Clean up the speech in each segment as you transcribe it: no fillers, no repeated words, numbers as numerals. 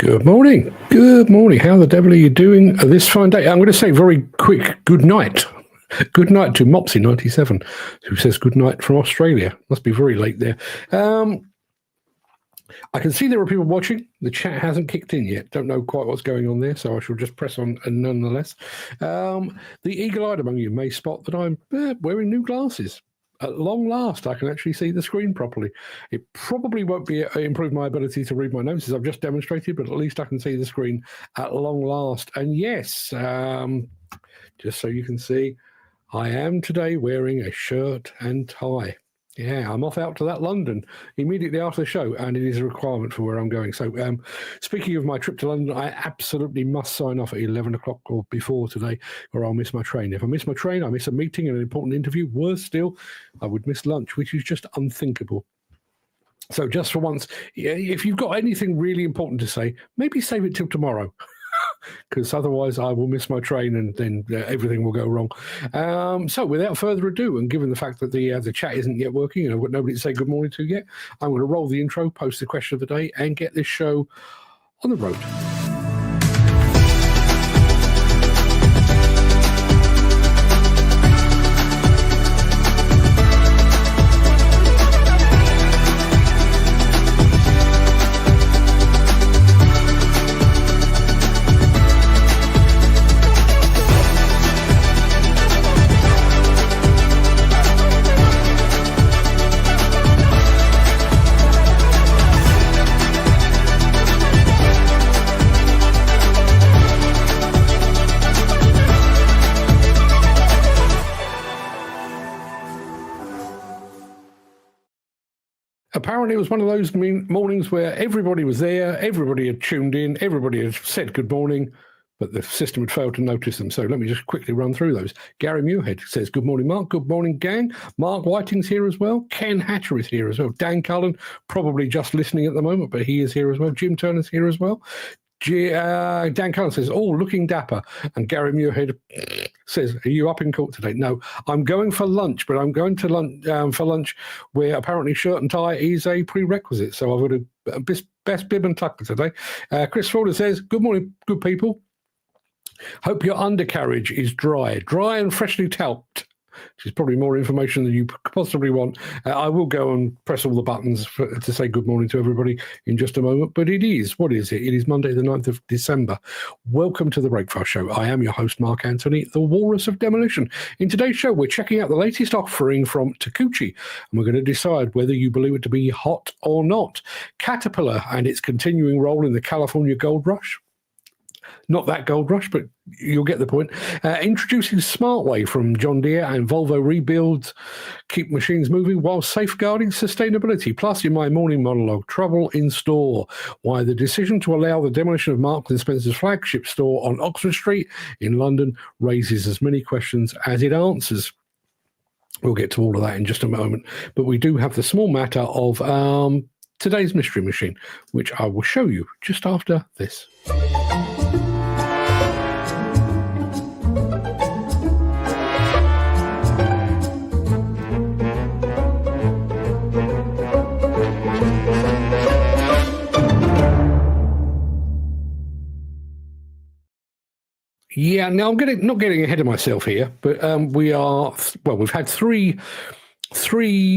Good morning. Good morning. How the devil are you doing this fine day? I'm going to say very quick good night. Good night to Mopsy97, who says good night from Australia. Must be very late there. I can see there are people watching. The chat hasn't kicked in yet. Don't know quite what's going on there, so I shall just press on nonetheless. The eagle-eyed among you may spot that I'm wearing new glasses. At long last, I can actually see the screen properly. It probably won't be improve my ability to read my notes as I've just demonstrated, but at least I can see the screen at long last. And yes, just so you can see, I am today wearing a shirt and tie. Yeah, I'm off out to that London immediately after the show, and it is a requirement for where I'm going. So speaking of my trip to London, I absolutely must sign off at 11 o'clock or before today, or I'll miss my train. If I miss my train, I miss a meeting and an important interview. Worse still, I would miss lunch, which is just unthinkable. So just for once, if you've got anything really important to say, maybe save it till tomorrow. Because otherwise I will miss my train and then everything will go wrong. So without further ado, and given the fact that the chat isn't yet working and I've got nobody to say good morning to yet, I'm going to roll the intro, post the question of the day, and get this show on the road. Apparently, it was one of those mornings where everybody was there, everybody had tuned in, everybody had said good morning, but the system had failed to notice them. So let me just quickly run through those. Gary Muirhead says, good morning, Mark. Good morning, gang. Mark Whiting's here as well. Ken Hatcher is here as well. Dan Cullen, probably just listening at the moment, but he is here as well. Jim Turner's here as well. Dan Cullen says, oh, looking dapper. And Gary Muirhead says, are you up in court today? No, I'm going for lunch, but I'm going to lunch for lunch where apparently shirt and tie is a prerequisite. So I've got a best bib and tucker today. Chris Fowler says, good morning, good people. Hope your undercarriage is dry and freshly talked. Which is probably more information than you possibly want. I will go and press all the buttons to say good morning to everybody in just a moment. But what is it? It is Monday, the 9th of December. Welcome to the Breakfast Show. I am your host, Mark Anthony, the Walrus of Demolition. In today's show, we're checking out the latest offering from Takeuchi, and we're going to decide whether you believe it to be hot or not. Caterpillar and its continuing role in the California gold rush. Not that gold rush, but you'll get the point. Introducing SmartWeigh from John Deere and Volvo rebuilds keep machines moving while safeguarding sustainability. Plus, in my morning monologue, trouble in store. Why the decision to allow the demolition of Marks and Spencer's flagship store on Oxford Street in London raises as many questions as it answers. We'll get to all of that in just a moment. But we do have the small matter of today's mystery machine, which I will show you just after this. Yeah, now I'm not getting ahead of myself here, but we've had three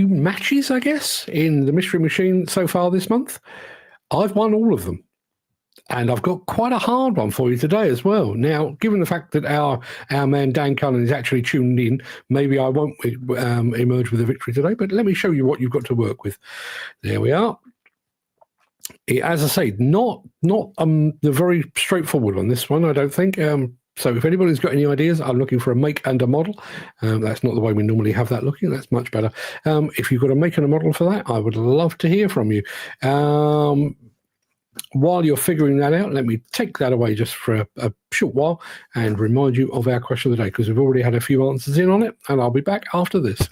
matches, I guess, in the Mystery Machine so far this month. I've won all of them, and I've got quite a hard one for you today as well. Now, given the fact that our man Dan Cullen is actually tuned in, maybe I won't emerge with a victory today, but let me show you what you've got to work with. There we are. As I say, not the very straightforward on this one, I don't think. So if anybody's got any ideas, I'm looking for a make and a model. That's not the way we normally have that looking. That's much better. If you've got a make and a model for that, I would love to hear from you. While you're figuring that out, let me take that away just for a short while and remind you of our question of the day, because we've already had a few answers in on it, and I'll be back after this.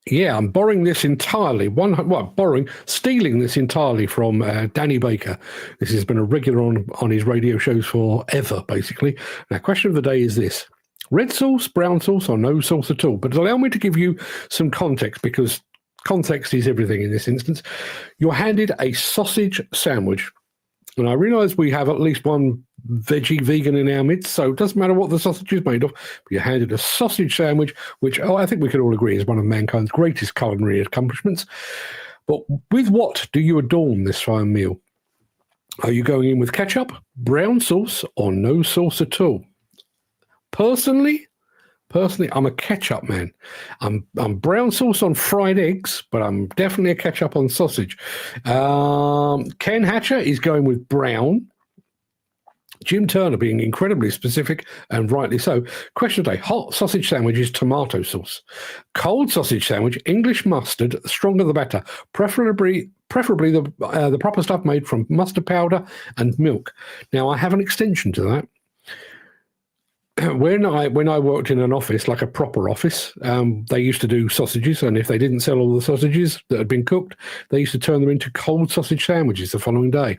Yeah, I'm borrowing this entirely. Stealing this entirely from Danny Baker. This has been a regular on his radio shows forever, basically. Now, question of the day is this. Red sauce, brown sauce, or no sauce at all. But allow me to give you some context, because context is everything in this instance. You're handed a sausage sandwich. And I realise we have at least one veggie vegan in our midst, so it doesn't matter what the sausage is made of, but you're handed a sausage sandwich, which I think we can all agree is one of mankind's greatest culinary accomplishments. But with what do you adorn this fine meal? Are you going in with ketchup, brown sauce, or no sauce at all? Personally, I'm a ketchup man. I'm brown sauce on fried eggs, but I'm definitely a ketchup on sausage. Ken Hatcher is going with brown. Jim Turner being incredibly specific, and rightly so. Question today: hot sausage sandwich is tomato sauce. Cold sausage sandwich, English mustard, stronger the better. Preferably the proper stuff made from mustard powder and milk. Now, I have an extension to that. When I worked in an office, like a proper office, they used to do sausages, and if they didn't sell all the sausages that had been cooked, they used to turn them into cold sausage sandwiches the following day.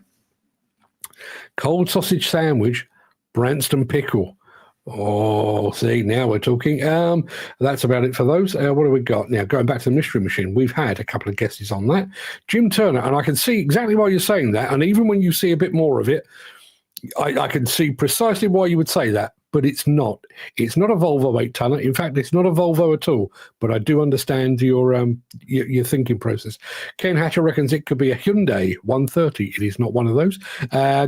Cold sausage sandwich, Branston pickle. Oh, see, now we're talking. That's about it for those. What have we got? Now, going back to the mystery machine, we've had a couple of guesses on that. Jim Turner, and I can see exactly why you're saying that, and even when you see a bit more of it, I can see precisely why you would say that. But it's not. It's not a Volvo 8-tonner. In fact, it's not a Volvo at all. But I do understand your thinking process. Ken Hatcher reckons it could be a Hyundai 130. It is not one of those.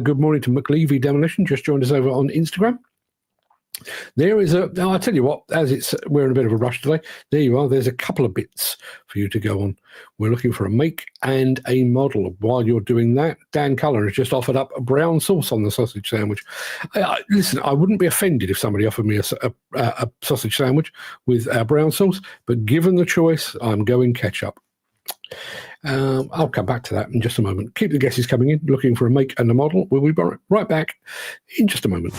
Good morning to McLeavy Demolition. Just joined us over on Instagram. There is I'll tell you what, we're in a bit of a rush today. There you are. There's a couple of bits for you to go on. We're looking for a make and a model. While you're doing that, Dan Cullen has just offered up a brown sauce on the sausage sandwich. Listen, I wouldn't be offended if somebody offered me a sausage sandwich with brown sauce, but given the choice, I'm going ketchup. I'll come back to that in just a moment. Keep the guesses coming in, looking for a make and a model. We'll be right back in just a moment.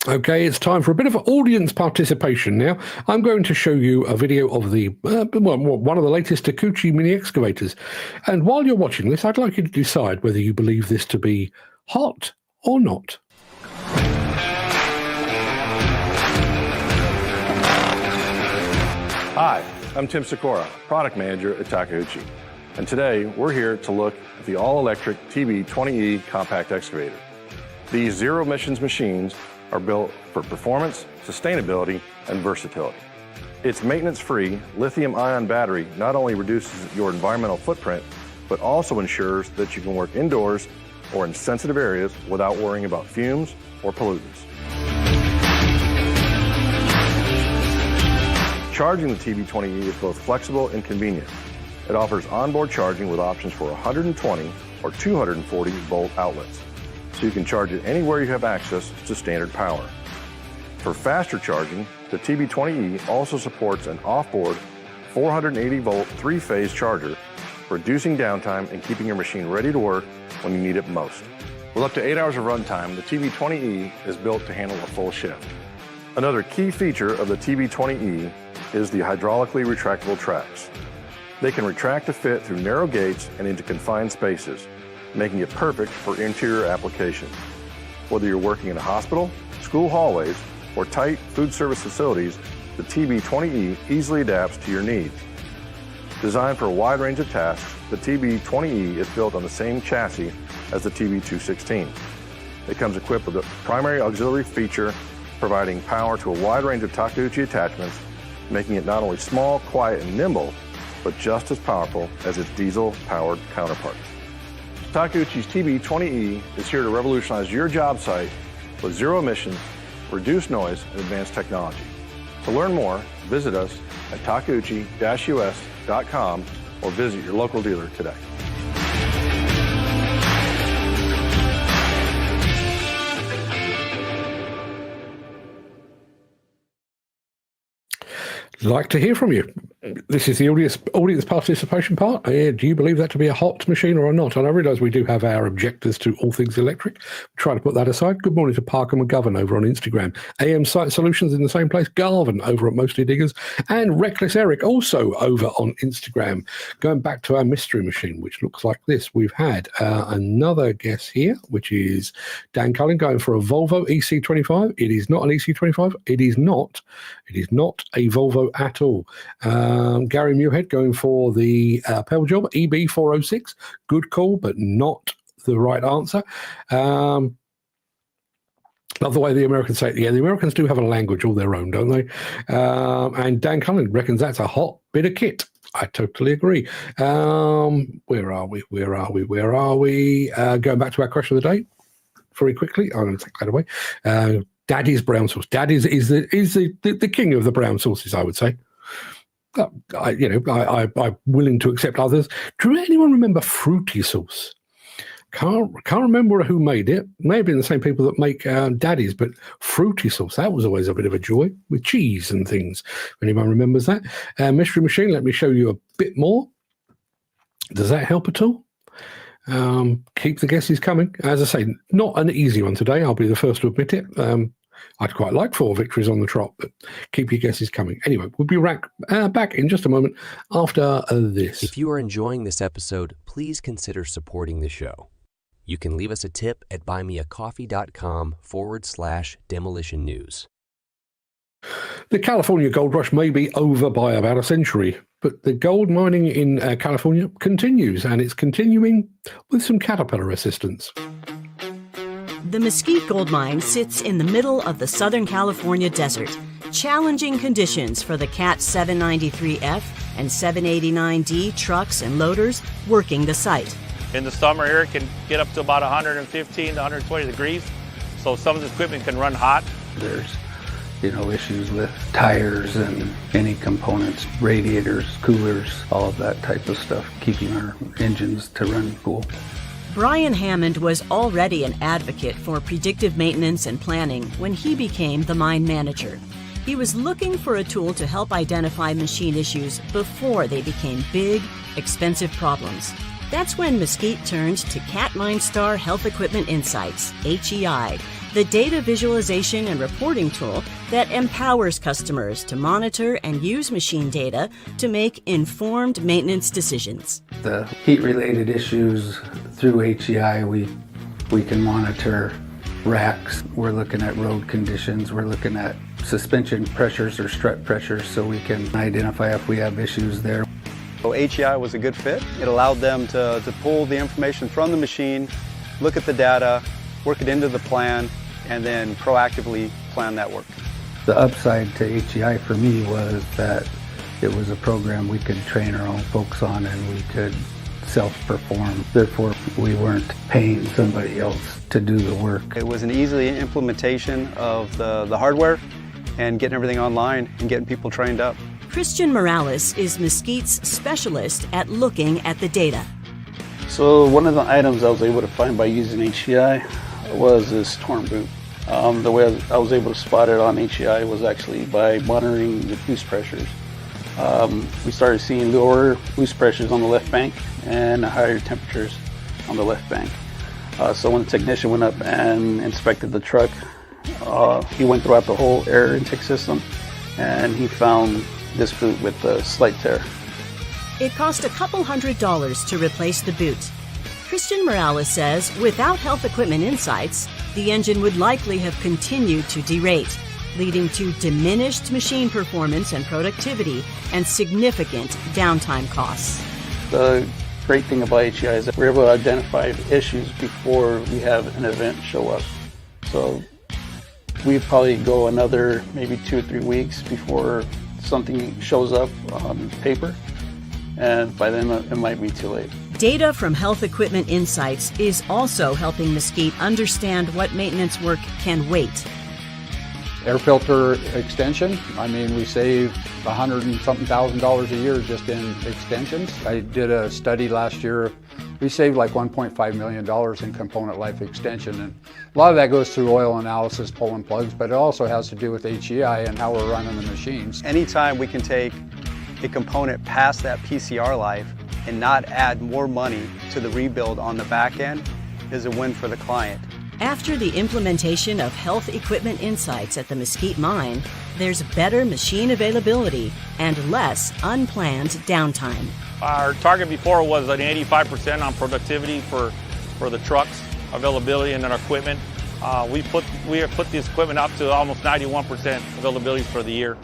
Okay, it's time for a bit of audience participation now. I'm going to show you a video of one of the latest Takeuchi mini excavators. And while you're watching this, I'd like you to decide whether you believe this to be hot or not. Hi, I'm Tim Sikora, product manager at Takeuchi. And today we're here to look at the all-electric TB20E compact excavator. These zero-emissions machines are built for performance, sustainability, and versatility. Its maintenance-free lithium-ion battery not only reduces your environmental footprint, but also ensures that you can work indoors or in sensitive areas without worrying about fumes or pollutants. Charging the TB20E is both flexible and convenient. It offers onboard charging with options for 120 or 240 volt outlets, so you can charge it anywhere you have access to standard power. For faster charging, the TB20E also supports an off-board 480 volt three-phase charger, reducing downtime and keeping your machine ready to work when you need it most. With up to 8 hours of runtime, the TB20E is built to handle a full shift. Another key feature of the TB20E is the hydraulically retractable tracks. They can retract to fit through narrow gates and into confined spaces, making it perfect for interior application. Whether you're working in a hospital, school hallways, or tight food service facilities, the TB20E easily adapts to your needs. Designed for a wide range of tasks, the TB20E is built on the same chassis as the TB216. It comes equipped with a primary auxiliary feature, providing power to a wide range of Takeuchi attachments, making it not only small, quiet, and nimble, but just as powerful as its diesel-powered counterparts. Takeuchi's TB20E is here to revolutionize your job site with zero emissions, reduced noise, and advanced technology. To learn more, visit us at takeuchi-us.com or visit your local dealer today. like to hear from you. This is the audience participation part. Do you believe that to be a hot machine or not? And I realise we do have our objectors to all things electric. Try to put that aside. Good morning to Parker McGovern over on Instagram. AM Site Solutions in the same place. Garvin over at Mostly Diggers. And Reckless Eric also over on Instagram. Going back to our mystery machine, which looks like this. We've had another guess here, which is Dan Cullen going for a Volvo EC25. It is not an EC25. It is not a Volvo at all. Gary Muirhead going for the Pell Job EB406. Good call, but not the right answer. Love the way the Americans say it. Yeah, the Americans do have a language all their own, don't they? And Dan Cullen reckons that's a hot bit of kit. I totally agree. Where are we? Going back to our question of the day very quickly. I'm going to take that away. Daddy's brown sauce. Daddy's is the king of the brown sauces, I would say. I'm willing to accept others. Do anyone remember fruity sauce? Can't remember who made it. May have been the same people that make Daddy's, but fruity sauce, that was always a bit of a joy with cheese and things. If anyone remembers that. Mystery Machine, let me show you a bit more. Does that help at all? Keep the guesses coming. As I say, not an easy one today. I'll be the first to admit it. I'd quite like 4 victories on the trot, but keep your guesses coming. Anyway, we'll be back in just a moment after this. If you are enjoying this episode, please consider supporting the show. You can leave us a tip at buymeacoffee.com/demolition news. The California gold rush may be over by about a century, but the gold mining in California continues, and it's continuing with some Caterpillar assistance. The Mesquite Gold Mine sits in the middle of the Southern California desert. Challenging conditions for the Cat 793F and 789D trucks and loaders working the site. In the summer here, it can get up to about 115 to 120 degrees, so some of the equipment can run hot. There's, issues with tires and any components, radiators, coolers, all of that type of stuff, keeping our engines to run cool. Brian Hammond was already an advocate for predictive maintenance and planning when he became the mine manager. He was looking for a tool to help identify machine issues before they became big, expensive problems. That's when Mesquite turned to Cat MineStar Health Equipment Insights, HEI, the data visualization and reporting tool that empowers customers to monitor and use machine data to make informed maintenance decisions. The heat-related issues through HEI, we can monitor racks. We're looking at road conditions. We're looking at suspension pressures or strut pressures, so we can identify if we have issues there. So HEI was a good fit. It allowed them to pull the information from the machine, look at the data, work it into the plan, and then proactively plan that work. The upside to HEI for me was that it was a program we could train our own folks on and we could self-perform. Therefore, we weren't paying somebody else to do the work. It was an easy implementation of the hardware and getting everything online and getting people trained up. Christian Morales is Mesquite's specialist at looking at the data. So one of the items I was able to find by using HEI was this torn boot. The way I was able to spot it on HEI was actually by monitoring the boost pressures. We started seeing lower boost pressures on the left bank and higher temperatures on the left bank. So when the technician went up and inspected the truck, he went throughout the whole air intake system and he found this boot with a slight tear. It cost a couple $100 to replace the boot. Christian Morales says without Health Equipment Insights, the engine would likely have continued to derate, leading to diminished machine performance and productivity and significant downtime costs. The great thing about HEI is that we're able to identify issues before we have an event show up. So we'd probably go another maybe 2 or 3 weeks before something shows up on paper, and by then it might be too late. Data from Health Equipment Insights is also helping Mesquite understand what maintenance work can wait. Air filter extension, we save $100 and something thousand a year just in extensions. I did a study last year We saved like $1.5 million in component life extension, and a lot of that goes through oil analysis, pulling plugs, but it also has to do with HEI and how we're running the machines. Anytime we can take a component past that PCR life and not add more money to the rebuild on the back end is a win for the client. After the implementation of health equipment insights at the Mesquite mine, there's better machine availability and less unplanned downtime. Our target before was an 85% on productivity for the trucks, availability, and then our equipment. We have put this equipment up to almost 91% availability for the year.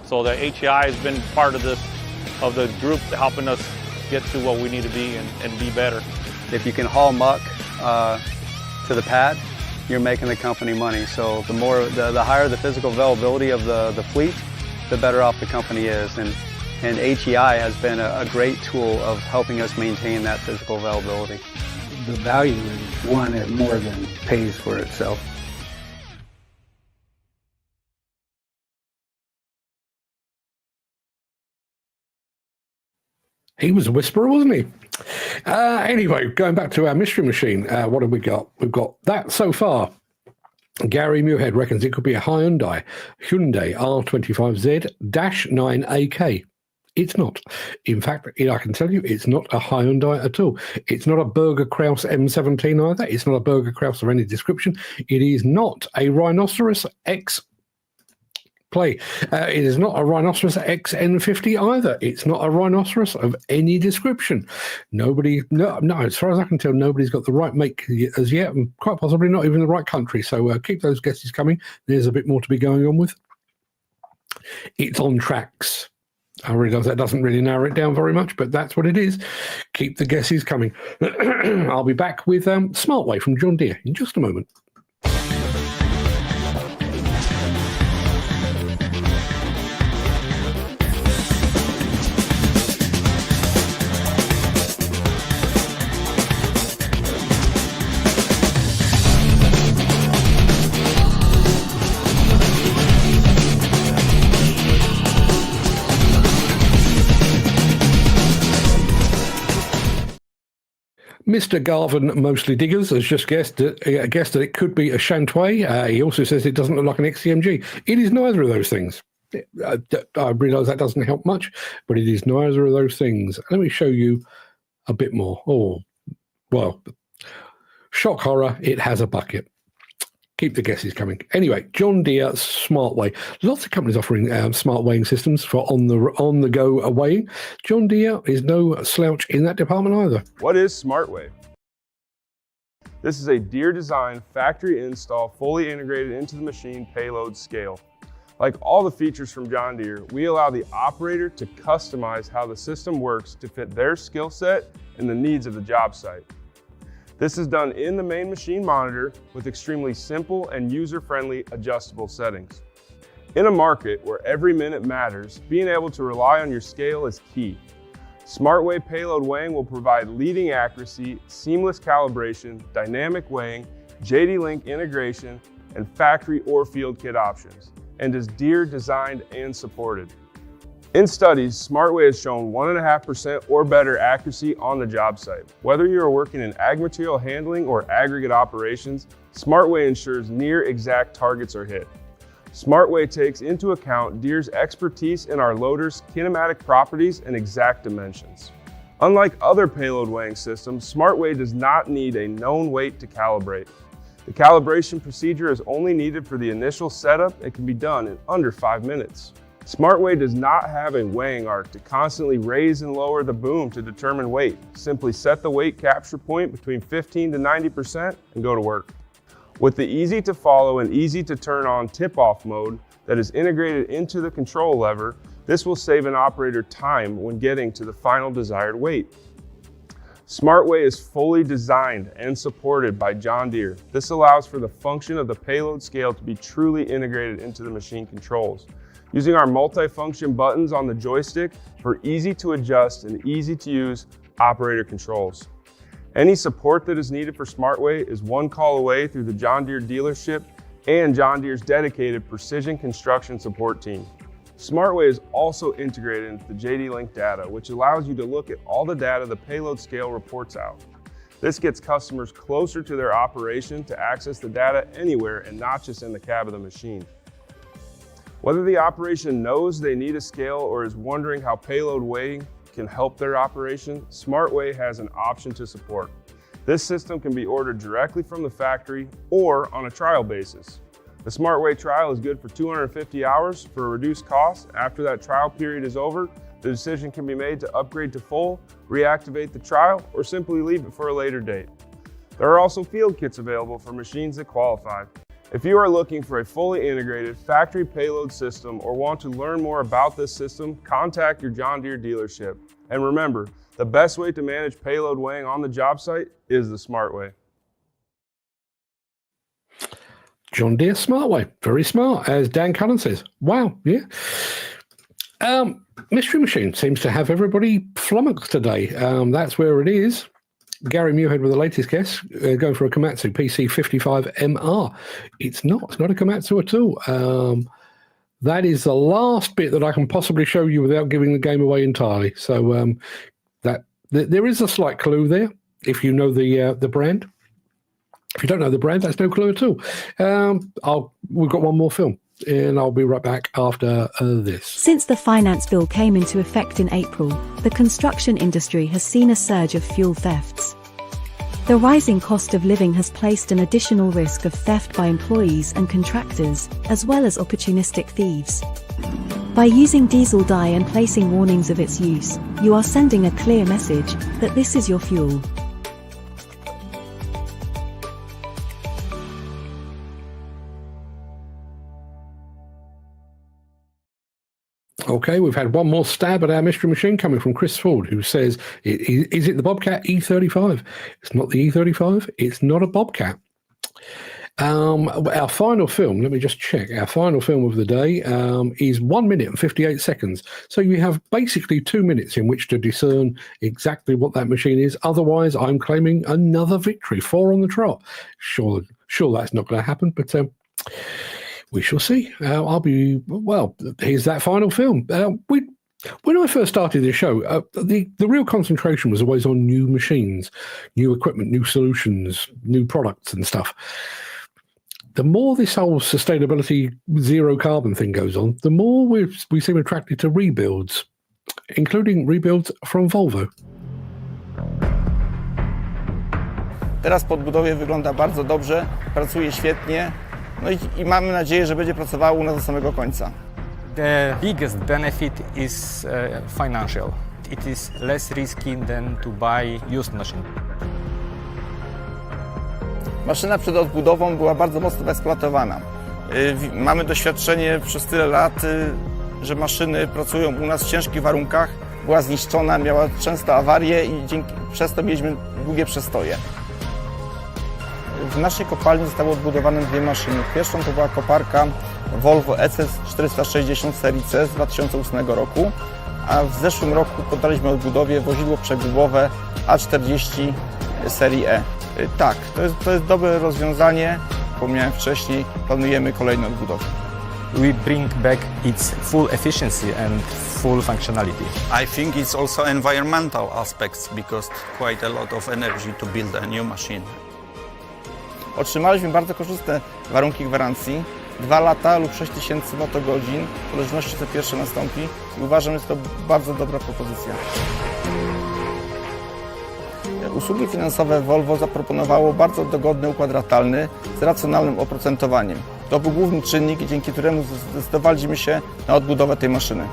So the HEI has been part of the group helping us get to what we need to be and be better. If you can haul muck to the pad, you're making the company money. So the higher the physical availability of the fleet, the better off the company is. And HEI has been a great tool of helping us maintain that physical availability. The value is one, it more than pays for itself. He was a whisperer, wasn't he? Anyway, going back to our mystery machine, what have we got? We've got that so far. Gary Muirhead reckons it could be a Hyundai R25Z-9AK. It's not. In fact, I can tell you it's not a Hyundai at all. It's not a Berger Kraus M17 either. It's not a Berger Kraus of any description. It is not a Rhinoceros X Play. It is not a Rhinoceros XN50 either. It's not a Rhinoceros of any description. No, as far as I can tell, nobody's got the right make as yet, and quite possibly not even the right country. So keep those guesses coming. There's a bit more to be going on with. It's on tracks. I realise that doesn't really narrow it down very much, but that's what it is. Keep the guesses coming. I'll be back with SmartWeigh from John Deere in just a moment. Mr. Garvin Mostly Diggers has just guessed that it could be a Shantway. He also says it doesn't look like an XCMG. It is neither of those things. I realise that doesn't help much, but it is neither of those things. Let me show you a bit more. Oh, well, shock horror, it has a bucket. Keep the guesses coming. Anyway, John Deere SmartWeigh. Lots of companies offering smart weighing systems for on the go weighing. John Deere is no slouch in that department either. What is SmartWeigh? This is a Deere design, factory install, fully integrated into the machine payload scale. Like all the features from John Deere, we allow the operator to customize how the system works to fit their skill set and the needs of the job site. This is done in the main machine monitor with extremely simple and user-friendly adjustable settings. In a market where every minute matters, being able to rely on your scale is key. SmartWeigh payload weighing will provide leading accuracy, seamless calibration, dynamic weighing, JD-Link integration, and factory or field kit options, and is Deere designed and supported. In studies, SmartWeigh has shown 1.5% or better accuracy on the job site. Whether you are working in ag material handling or aggregate operations, SmartWeigh ensures near exact targets are hit. SmartWeigh takes into account Deere's expertise in our loaders' kinematic properties and exact dimensions. Unlike other payload weighing systems, SmartWeigh does not need a known weight to calibrate. The calibration procedure is only needed for the initial setup and can be done in under 5 minutes. SmartWeigh does not have a weighing arc to constantly raise and lower the boom to determine weight. Simply set the weight capture point between 15 to 90% and go to work. With the easy to follow and easy to turn on tip-off mode that is integrated into the control lever, this will save an operator time when getting to the final desired weight. SmartWeigh is fully designed and supported by John Deere. This allows for the function of the payload scale to be truly integrated into the machine controls. Using our multi-function buttons on the joystick for easy to adjust and easy to use operator controls. Any support that is needed for SmartWeigh is one call away through the John Deere dealership and John Deere's dedicated precision construction support team. SmartWeigh is also integrated into the JD-Link data, which allows you to look at all the data the payload scale reports out. This gets customers closer to their operation to access the data anywhere and not just in the cab of the machine. Whether the operation knows they need a scale or is wondering how payload weighing can help their operation, SmartWeigh has an option to support. This system can be ordered directly from the factory or on a trial basis. The SmartWeigh trial is good for 250 hours for a reduced cost. After that trial period is over, the decision can be made to upgrade to full, reactivate the trial, or simply leave it for a later date. There are also field kits available for machines that qualify. If you are looking for a fully integrated factory payload system or want to learn more about this system, contact your John Deere dealership. And remember, the best way to manage payload weighing on the job site is the SmartWeigh. John Deere SmartWeigh, very smart, as Dan Cullen says. Wow, yeah. Mystery Machine seems to have everybody flummoxed today. That's where it is. Gary Muirhead with the latest guess, going for a Komatsu PC55MR. It's not a Komatsu at all. That is the last bit that I can possibly show you without giving the game away entirely. So there is a slight clue there if you know the brand. If you don't know the brand, that's no clue at all. We've got one more film, and I'll be right back after this. Since the finance bill came into effect in April, the construction industry has seen a surge of fuel thefts. The rising cost of living has placed an additional risk of theft by employees and contractors, as well as opportunistic thieves. By using diesel dye and placing warnings of its use, you are sending a clear message that this is your fuel. Okay, we've had one more stab at our Mystery Machine coming from Chris Ford, who says, is it the Bobcat E35? It's not the E35. It's not a Bobcat. Our final film, let me just check. Our final film of the day is 1 minute and 58 seconds. So you have basically 2 minutes in which to discern exactly what that machine is. Otherwise, I'm claiming another victory, 4 on the trot. Sure that's not going to happen, but we shall see. Here's that final film. When I first started this show, the real concentration was always on new machines, new equipment, new solutions, new products and stuff. The more this whole sustainability, zero carbon thing goes on, the more we seem attracted to rebuilds, including rebuilds from Volvo. Teraz po odbudowie wygląda bardzo dobrze, pracuje świetnie. No i mamy nadzieję, że będzie pracowało u nas do samego końca. The biggest benefit is financial. It is less risky than to buy used machine. Maszyna przed odbudową była bardzo mocno eksploatowana. Mamy doświadczenie przez tyle lat, że maszyny pracują u nas w ciężkich warunkach. Była zniszczona, miała często awarie i przez to mieliśmy długie przestoje. W naszej kopalni zostały odbudowane 2 maszyny. Pierwszą to była koparka Volvo ECS 460 serii C z 2008 roku, a w zeszłym roku poddaliśmy odbudowie wozidło przegubowe A40 serii E. Tak, to jest dobre rozwiązanie. Wspomniałem wcześniej, planujemy kolejne odbudowy. We bring back its full efficiency and full functionality. I think it's also environmental aspects because quite a lot of energy to build a new machine. Otrzymaliśmy bardzo korzystne warunki gwarancji. 2 lata lub 6000 motogodzin, w zależności co pierwsze nastąpi. I uważam, że jest to bardzo dobra propozycja. Usługi finansowe Volvo zaproponowało bardzo dogodny układ ratalny z racjonalnym oprocentowaniem. To był główny czynnik, dzięki któremu zdecydowaliśmy się na odbudowę tej maszyny.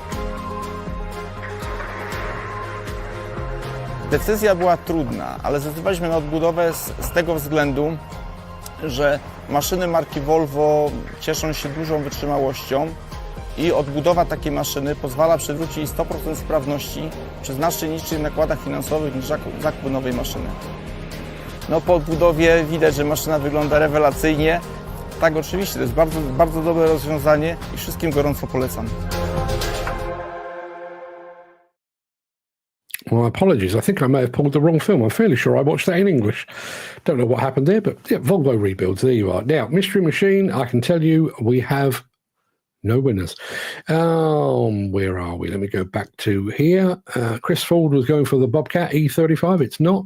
Decyzja była trudna, ale zdecydowaliśmy na odbudowę z tego względu, że maszyny marki Volvo cieszą się dużą wytrzymałością i odbudowa takiej maszyny pozwala przywrócić 100% sprawności przy znacznie niższych nakładach finansowych niż zakup nowej maszyny. No, po odbudowie widać, że maszyna wygląda rewelacyjnie. Tak, oczywiście, to jest bardzo, bardzo dobre rozwiązanie i wszystkim gorąco polecam. Well, apologies. I think I may have pulled the wrong film. I'm fairly sure I watched that in English. Don't know what happened there, but yeah, Volvo rebuilds. There you are. Now, Mystery Machine, I can tell you we have No winners. Where are we? Let me go back to here. Chris Ford was going for the Bobcat E35. It's not.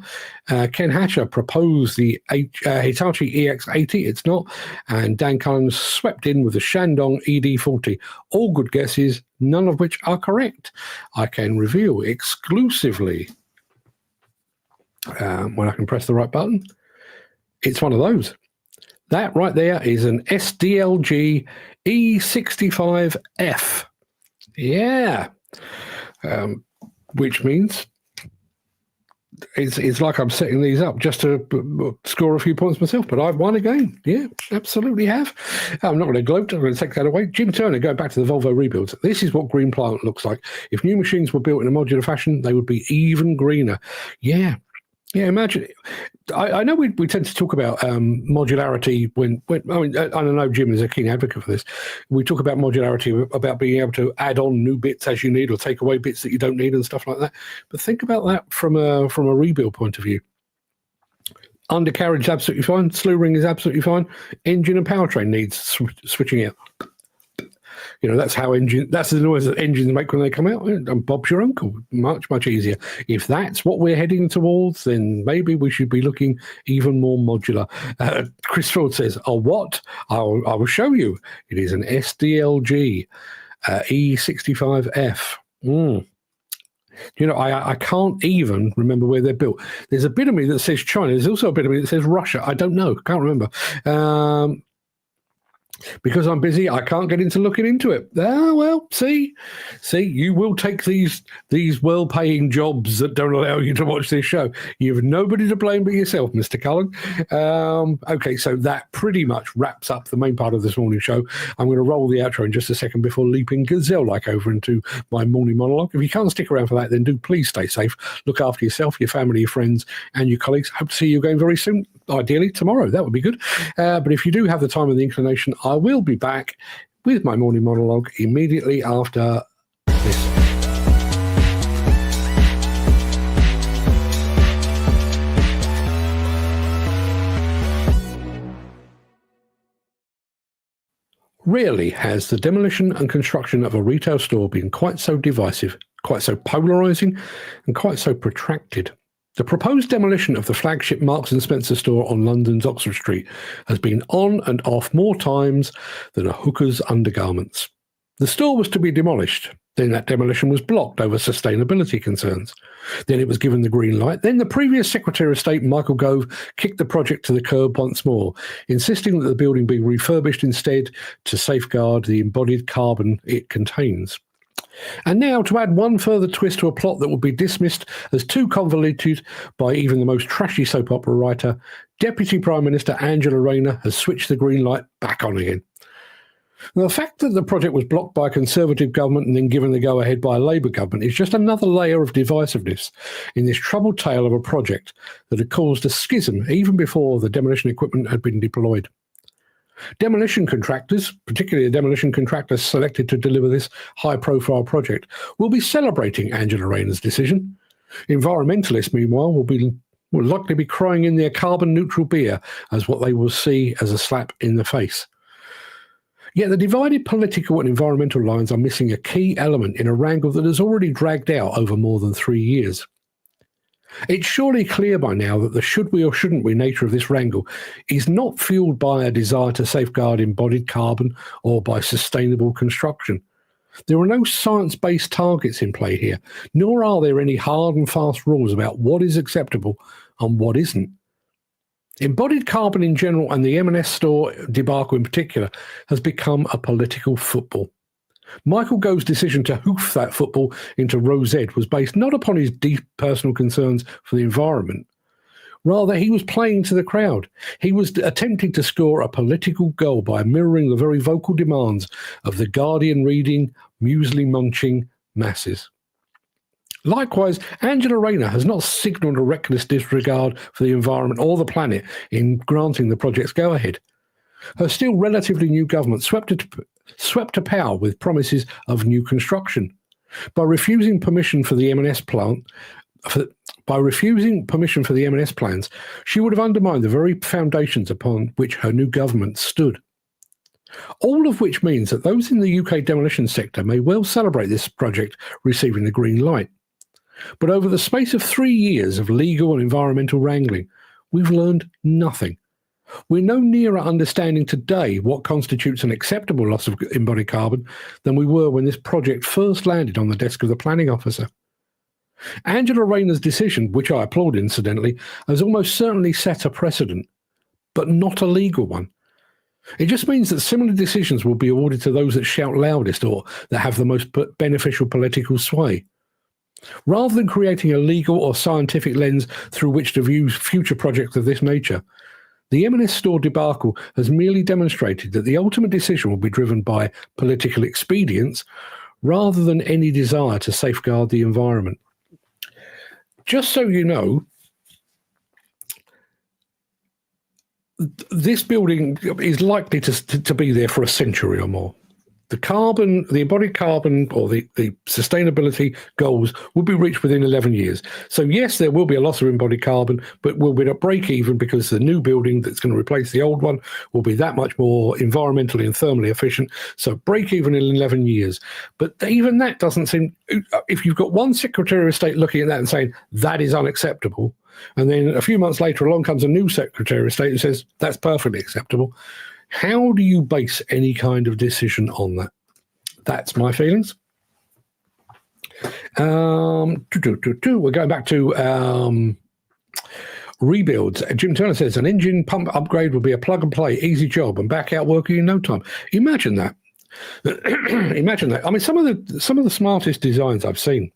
Ken Hatcher proposed the Hitachi EX80. It's not. And Dan Cullen swept in with the Shandong ED40. All good guesses, none of which are correct. I can reveal exclusively when I can press the right button. It's one of those. That right there is an SDLG E65F. Yeah. Which means it's like I'm setting these up just to score a few points myself, but I've won again. Yeah, absolutely have. I'm not going to gloat. I'm going to take that away. Jim Turner, going back to the Volvo rebuilds. This is what green plant looks like. If new machines were built in a modular fashion, they would be even greener. Yeah. Yeah, imagine. I know we tend to talk about modularity when I mean, I know Jim is a keen advocate for this. We talk about modularity, about being able to add on new bits as you need or take away bits that you don't need and stuff like that. But think about that from a rebuild point of view. Undercarriage is absolutely fine. Slew ring is absolutely fine. Engine and powertrain needs switching out. You know, that's the noise that engines make when they come out. And Bob's your uncle. Much, much easier. If that's what we're heading towards, then maybe we should be looking even more modular. Chris Ford says, what? I will show you. It is an SDLG E65F. You know, I can't even remember where they're built. There's a bit of me that says China. There's also a bit of me that says Russia. I don't know. Can't remember. Because I'm busy, I can't get into looking into it. Well, see, you will take these well-paying jobs that don't allow you to watch this show. You have nobody to blame but yourself, Mr. Cullen. Okay, so that pretty much wraps up the main part of this morning show. I'm going to roll the outro in just a second before leaping gazelle-like over into my morning monologue. If you can't stick around for that, then do please stay safe. Look after yourself, your family, your friends, and your colleagues. Hope to see you again very soon. Ideally tomorrow, that would be good. But if you do have the time and the inclination, I will be back with my morning monologue immediately after this. Rarely has the demolition and construction of a retail store been quite so divisive, quite so polarising, and quite so protracted. The proposed demolition of the flagship Marks & Spencer store on London's Oxford Street has been on and off more times than a hooker's undergarments. The store was to be demolished. Then that demolition was blocked over sustainability concerns. Then it was given the green light. Then the previous Secretary of State, Michael Gove, kicked the project to the curb once more, insisting that the building be refurbished instead to safeguard the embodied carbon it contains. And now, to add one further twist to a plot that would be dismissed as too convoluted by even the most trashy soap opera writer, Deputy Prime Minister Angela Rayner has switched the green light back on again. Now, the fact that the project was blocked by a Conservative government and then given the go-ahead by a Labour government is just another layer of divisiveness in this troubled tale of a project that had caused a schism even before the demolition equipment had been deployed. Demolition contractors, particularly the demolition contractors selected to deliver this high-profile project, will be celebrating Angela Rayner's decision. Environmentalists, meanwhile, will likely be crying in their carbon-neutral beer as what they will see as a slap in the face. Yet the divided political and environmental lines are missing a key element in a wrangle that has already dragged out over more than 3 years. It's surely clear by now that the should we or shouldn't we nature of this wrangle is not fueled by a desire to safeguard embodied carbon or by sustainable construction. There are no science-based targets in play here, nor are there any hard and fast rules about what is acceptable and what isn't. Embodied carbon in general and the M&S store debacle in particular has become a political football. Michael Gove's decision to hoof that football into Rose Ed was based not upon his deep personal concerns for the environment. Rather, he was playing to the crowd. He was attempting to score a political goal by mirroring the very vocal demands of the Guardian-reading, muesli-munching masses. Likewise, Angela Rayner has not signalled a reckless disregard for the environment or the planet in granting the project's go-ahead. Her still relatively new government swept to power with promises of new construction. By refusing permission for the M&S plans, she would have undermined the very foundations upon which her new government stood. All of which means that those in the UK demolition sector may well celebrate this project receiving the green light. But over the space of 3 years of legal and environmental wrangling, we've learned nothing. We're no nearer understanding today what constitutes an acceptable loss of embodied carbon than we were when this project first landed on the desk of the planning officer. Angela Rayner's decision, which I applaud incidentally, has almost certainly set a precedent, but not a legal one. It just means that similar decisions will be awarded to those that shout loudest or that have the most beneficial political sway. Rather than creating a legal or scientific lens through which to view future projects of this nature, the M&S store debacle has merely demonstrated that the ultimate decision will be driven by political expedience rather than any desire to safeguard the environment. Just so you know, this building is likely to be there for a century or more. The embodied carbon or the sustainability goals will be reached within 11 years. So yes, there will be a loss of embodied carbon, but we'll be at break even because the new building that's going to replace the old one will be that much more environmentally and thermally efficient. So break even in 11 years. But even that doesn't seem, if you've got one Secretary of State looking at that and saying that is unacceptable, and then a few months later along comes a new Secretary of State who says that's perfectly acceptable, how do you base any kind of decision on that? That's my feelings. We're going back to rebuilds. Jim Turner says an engine pump upgrade would be a plug and play, easy job, and back out working in no time. Imagine that. Imagine that. I mean, some of the smartest designs I've seen.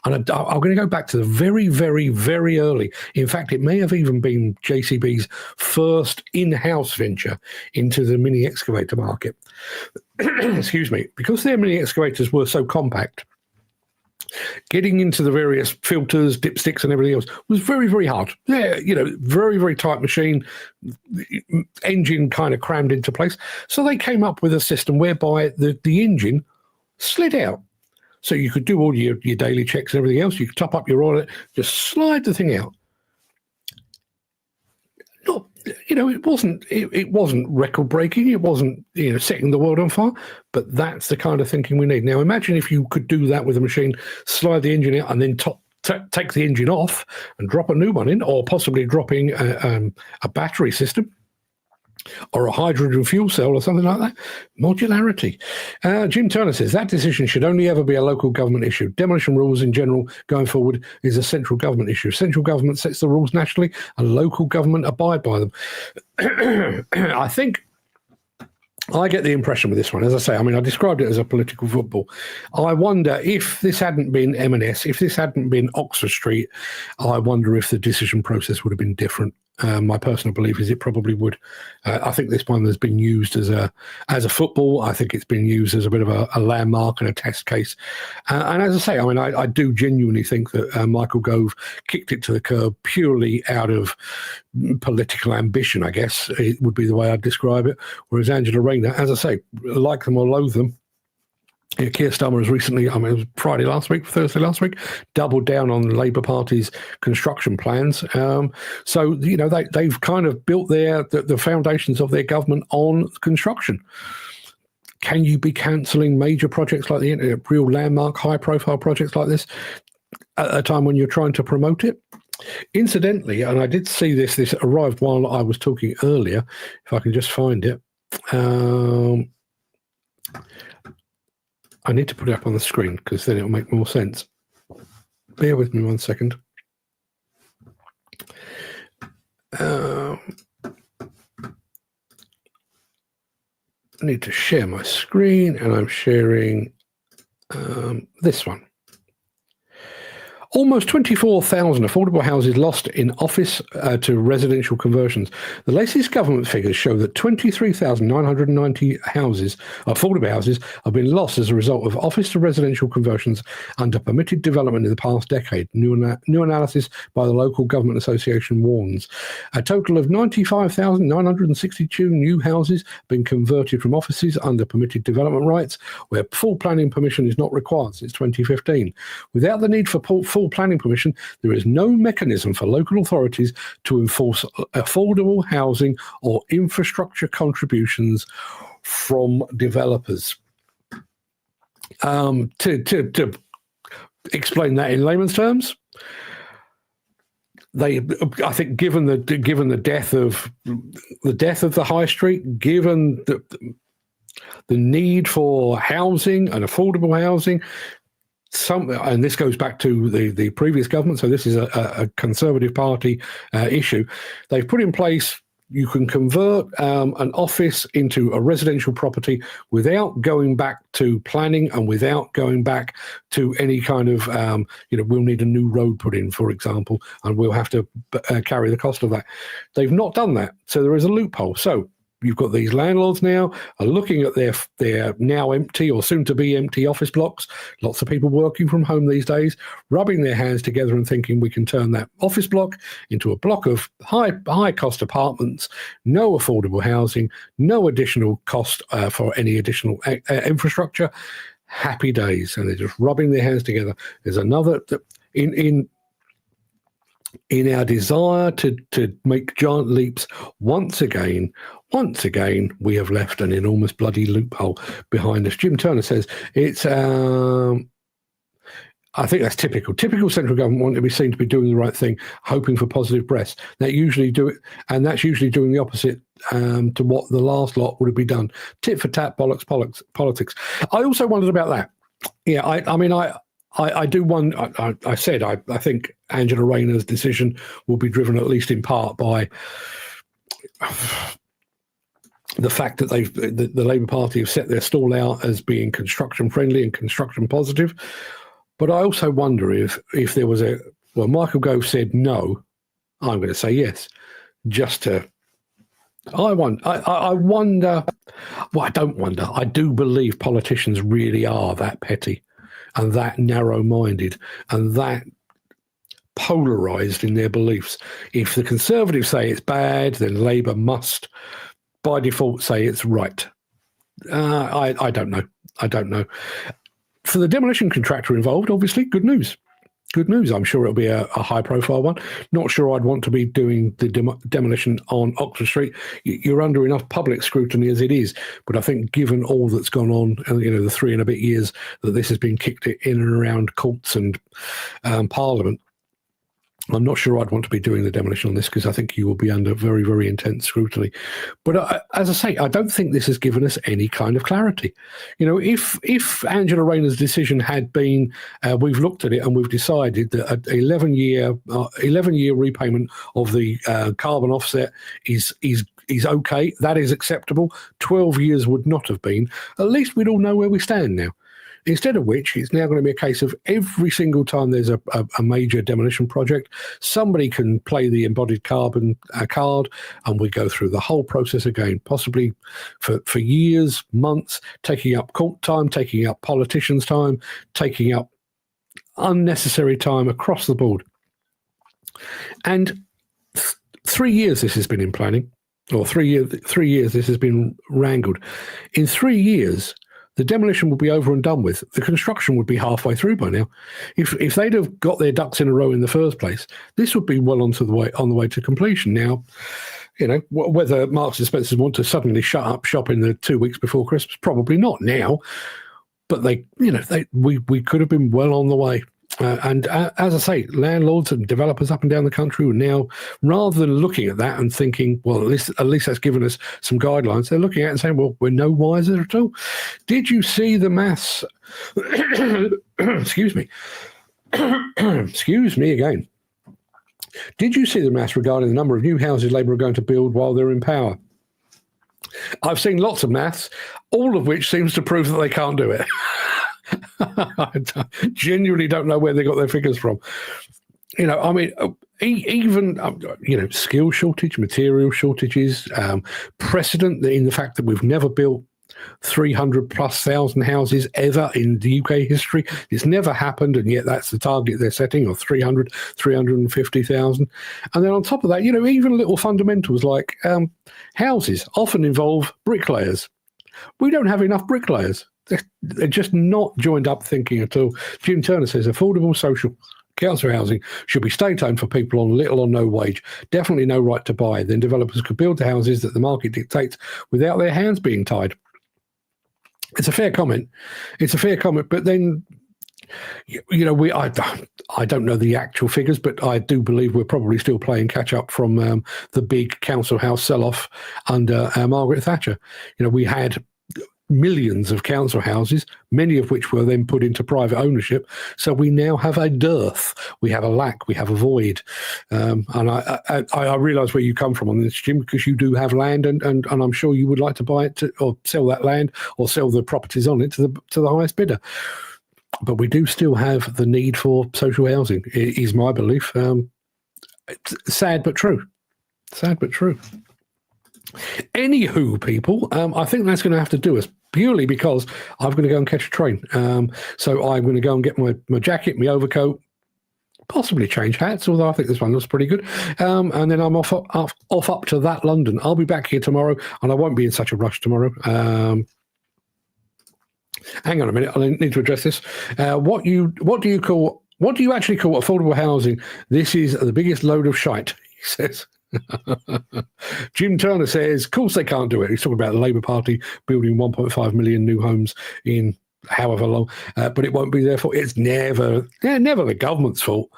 And I'm going to go back to the very, very, very early. In fact, it may have even been JCB's first in-house venture into the mini excavator market. Excuse me. Because their mini excavators were so compact, getting into the various filters, dipsticks and everything else was very, very hard. Yeah, very, very tight machine, engine kind of crammed into place. So they came up with a system whereby the engine slid out. So you could do all your daily checks and everything else. You could top up your oil, just slide the thing out. Not, it wasn't record breaking. It wasn't, setting the world on fire. But that's the kind of thinking we need. Now, imagine if you could do that with a machine, slide the engine out, and then take the engine off and drop a new one in, or possibly dropping a battery system or a hydrogen fuel cell or something like that. Modularity. Jim Turner says that decision should only ever be a local government issue. Demolition rules in general going forward is a central government issue. Central government sets the rules nationally and local government abide by them. I think I get the impression with this one, as I say, I described it as a political football. I wonder if this hadn't been M&S, if this hadn't been Oxford Street, I wonder if the decision process would have been different. My personal belief is it probably would. I think this one has been used as a football. I think it's been used as a bit of a landmark and a test case. And as I say, I do genuinely think that Michael Gove kicked it to the curb purely out of political ambition, I guess, it would be the way I'd describe it. Whereas Angela Rayner, as I say, like them or loathe them, Keir Starmer has recently, it was Thursday last week, doubled down on the Labour Party's construction plans. So, they've kind of built the foundations of their government on construction. Can you be cancelling major projects like the real landmark, high-profile projects like this at a time when you're trying to promote it? Incidentally, and I did see this arrived while I was talking earlier, if I can just find it. I need to put it up on the screen because then it'll make more sense. Bear with me 1 second. I need to share my screen, and I'm sharing this one. Almost 24,000 affordable houses lost in office to residential conversions. The latest government figures show that 23,990 affordable houses have been lost as a result of office to residential conversions under permitted development in the past decade. New analysis by the Local Government Association warns. A total of 95,962 new houses have been converted from offices under permitted development rights, where full planning permission is not required since 2015. Without the need for full planning permission, there is no mechanism for local authorities to enforce affordable housing or infrastructure contributions from developers. To explain that in layman's terms, I think, given the death of the high street, given the need for housing and affordable housing, and this goes back to the previous government, so this is a Conservative Party issue. They've put in place, you can convert an office into a residential property without going back to planning and without going back to any kind of, we'll need a new road put in, for example, and we'll have to carry the cost of that. They've not done that, so there is a loophole. So you've got these landlords now are looking at their now empty or soon to be empty office blocks. Lots of people working from home these days, rubbing their hands together and thinking we can turn that office block into a block of high cost apartments, no affordable housing, no additional cost for any additional infrastructure. Happy days. And they're just rubbing their hands together. There's another in our desire to make giant leaps, once again, we have left an enormous bloody loophole behind us. Jim Turner says it's, I think that's typical. Typical central government want to be seen to be doing the right thing, hoping for positive press. That's usually doing the opposite to what the last lot would have been done. Tit for tat, bollocks, politics. I also wondered about that. Yeah, I do wonder. I said I think Angela Rayner's decision will be driven, at least in part, by the fact that the Labour Party have set their stall out as being construction friendly and construction positive. But I also wonder if there was Michael Gove said no, I'm going to say yes, just to. I wonder. Well, I don't wonder. I do believe politicians really are that petty and that narrow-minded and that polarised in their beliefs. If the Conservatives say it's bad, then Labour must, by default, say it's right. I don't know. For the demolition contractor involved, obviously, good news. Good news. I'm sure it'll be a high-profile one. Not sure I'd want to be doing the demolition on Oxford Street. You're under enough public scrutiny as it is. But I think given all that's gone on, the 3 and a bit years that this has been kicked in and around courts and Parliament, I'm not sure I'd want to be doing the demolition on this, because I think you will be under very, very intense scrutiny. But as I say, I don't think this has given us any kind of clarity. If Angela Rayner's decision had been, we've looked at it and we've decided that an 11-year repayment of the carbon offset is okay, that is acceptable. 12 years would not have been. At least we'd all know where we stand now. Instead of which, it's now going to be a case of every single time there's a major demolition project, somebody can play the embodied carbon card, and we go through the whole process again, possibly for years, months, taking up court time, taking up politicians' time, taking up unnecessary time across the board. And 3 years this has been in planning, or 3 years this has been wrangled. In 3 years, the demolition would be over and done with. The construction would be halfway through by now. If they'd have got their ducks in a row in the first place, this would be well on the way to completion. Now, whether Marks and Spencer want to suddenly shut up shop in the 2 weeks before Christmas, probably not now. But we could have been well on the way. And as I say, landlords and developers up and down the country are now, rather than looking at that and thinking, well, at least that's given us some guidelines, they're looking at it and saying, well, we're no wiser at all. Did you see the maths? Excuse me. Excuse me again. Did you see the maths regarding the number of new houses Labour are going to build while they're in power? I've seen lots of maths, all of which seems to prove that they can't do it. I genuinely don't know where they got their figures from. Even skill shortage, material shortages, precedent in the fact that we've never built 300,000+ houses ever in the UK history. It's never happened, and yet that's the target they're setting, of 350,000. And then on top of that, even little fundamentals like houses often involve bricklayers. We don't have enough bricklayers. They're just not joined up thinking at all. Jim Turner says affordable social council housing should be state-owned for people on little or no wage. Definitely no right to buy. Then developers could build the houses that the market dictates without their hands being tied. It's a fair comment. But then, you know, I don't know the actual figures, but I do believe we're probably still playing catch up from the big council house sell-off under Margaret Thatcher. You know, we had millions of council houses, many of which were then put into private ownership. So we now have a dearth. We have a lack. We have a void. And I realise where you come from on this, Jim, because you do have land, and I'm sure you would like to buy it or sell that land or sell the properties on it to the highest bidder. But we do still have the need for social housing, is my belief. It's sad but true. Sad but true. Anywho, people, I think that's going to have to do us, purely because I'm going to go and catch a train. So I'm going to go and get my jacket, my overcoat, possibly change hats, although I think this one looks pretty good. And then I'm off up to that London. I'll be back here tomorrow, and I won't be in such a rush tomorrow. Hang on a minute, I need to address this. What do you actually call affordable housing? This is the biggest load of shite, he says. Jim Turner says, of course they can't do it. He's talking about the Labour Party building 1.5 million new homes in however long, but it won't be their fault. It's never the government's fault.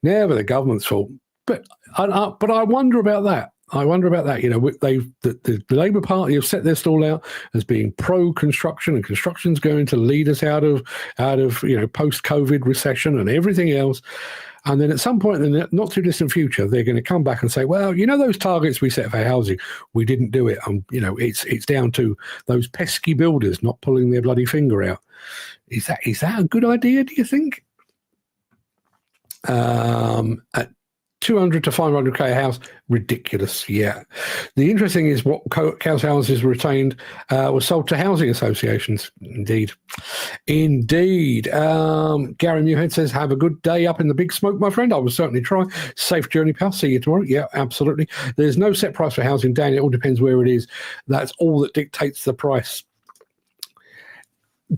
Never the government's fault. But I wonder about that. You know, the Labour Party have set their stall out as being pro-construction, and construction's going to lead us out of you know, post-COVID recession and everything else. And then at some point in the not too distant future, they're going to come back and say, well, you know, those targets we set for housing, we didn't do it. You know, it's down to those pesky builders not pulling their bloody finger out. Is that a good idea, do you think? At 200 to 500k a house, ridiculous. Yeah. The interesting is what council houses retained was sold to housing associations. Indeed. Gary Muirhead says, have a good day up in the big smoke, my friend. I will certainly try. Safe journey, pal. See you tomorrow. Yeah, absolutely. There's no set price for housing, Dan. It all depends where it is. That's all that dictates the price.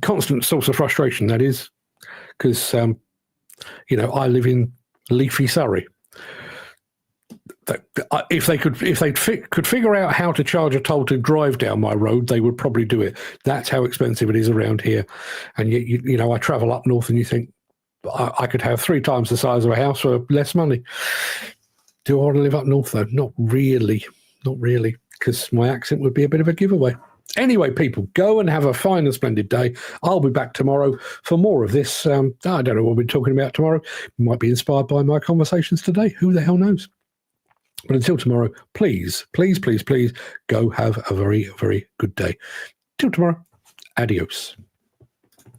Constant source of frustration, that is, because you know, I live in leafy Surrey. If they could figure out how to charge a toll to drive down my road, they would probably do it. That's how expensive it is around here. And yet, you know, I travel up north, and you think I could have 3 times the size of a house for less money. Do I want to live up north though? Not really, because my accent would be a bit of a giveaway. Anyway, people, go and have a fine and splendid day. I'll be back tomorrow for more of this. I don't know what we're talking about tomorrow. Might be inspired by my conversations today. Who the hell knows? But until tomorrow, please, please, please, please go have a very, very good day. Till tomorrow, adios.